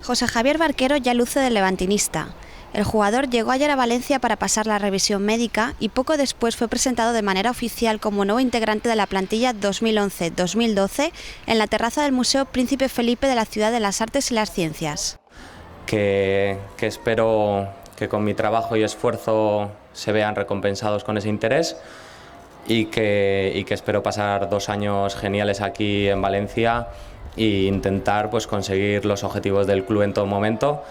José Javier Barquero ya luce de levantinista. El jugador llegó ayer a Valencia para pasar la revisión médica y poco después fue presentado de manera oficial como nuevo integrante de la plantilla 2011-2012 en la terraza del Museo Príncipe Felipe de la Ciudad de las Artes y las Ciencias. Que espero que con mi trabajo y esfuerzo se vean recompensados con ese interés y que espero pasar 2 años geniales aquí en Valencia e intentar pues conseguir los objetivos del club en todo momento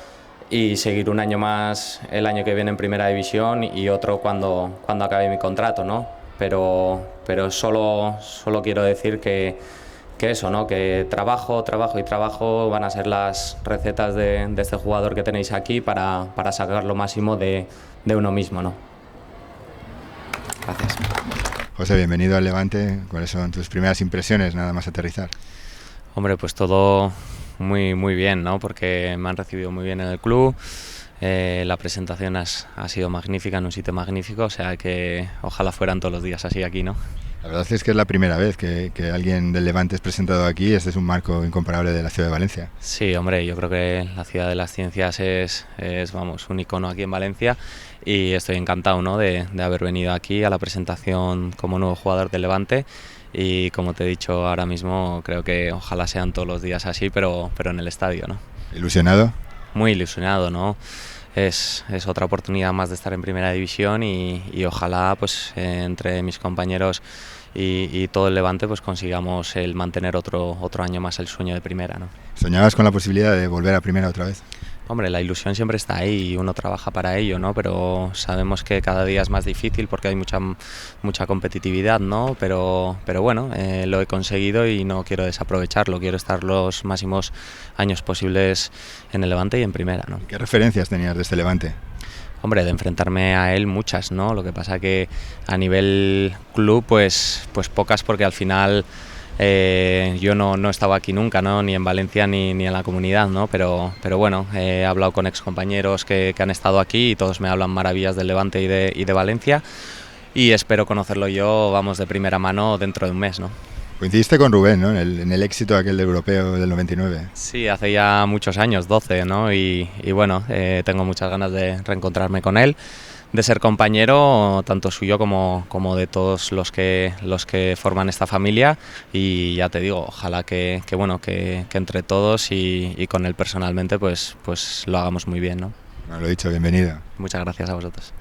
y seguir un año más el año que viene en Primera División y otro cuando acabe mi contrato, ¿no? Pero solo quiero decir que eso, ¿no? Que trabajo y trabajo van a ser las recetas de este jugador que tenéis aquí para sacar lo máximo de uno mismo, ¿no? Gracias. José, bienvenido al Levante. ¿Cuáles son tus primeras impresiones nada más aterrizar? Hombre, pues todo muy bien, ¿no? Porque me han recibido muy bien en el club. La presentación ha sido magnífica, en un sitio magnífico, o sea que ojalá fueran todos los días así aquí, ¿no? La verdad es que es la primera vez que alguien del Levante es presentado aquí. Este es un marco incomparable de la ciudad de Valencia. Sí, hombre, yo creo que la ciudad de las ciencias es vamos, un icono aquí en Valencia y estoy encantado, ¿no? de haber venido aquí a la presentación como nuevo jugador del Levante y como te he dicho ahora mismo, creo que ojalá sean todos los días así, pero en el estadio, ¿no? ¿Ilusionado? Muy ilusionado, ¿no? Es otra oportunidad más de estar en Primera División y ojalá pues entre mis compañeros y todo el Levante pues consigamos el mantener otro año más el sueño de Primera, ¿no? ¿Soñabas con la posibilidad de volver a Primera otra vez? Hombre, la ilusión siempre está ahí y uno trabaja para ello, ¿no? Pero sabemos que cada día es más difícil porque hay mucha competitividad, ¿no? Pero bueno, lo he conseguido y no quiero desaprovecharlo, quiero estar los máximos años posibles en el Levante y en Primera, ¿no? ¿Qué referencias tenías de este Levante? Hombre, de enfrentarme a él muchas, ¿no? Lo que pasa que a nivel club pues pocas porque al final yo no estaba aquí nunca, ¿no? Ni en Valencia ni en la comunidad, ¿no? Pero bueno, he hablado con excompañeros que han estado aquí y todos me hablan maravillas del Levante y de Valencia y espero conocerlo yo, vamos, de primera mano dentro de un mes, ¿no? Coincidiste con Rubén, ¿no? En el éxito aquel del europeo del 99. Sí, hace ya muchos años, 12, ¿no? Y bueno, tengo muchas ganas de reencontrarme con él, de ser compañero tanto suyo como de todos los que forman esta familia y ya te digo, ojalá que entre todos y con él personalmente pues lo hagamos muy bien, ¿no? Bueno, lo dicho, bienvenido. Muchas gracias a vosotros.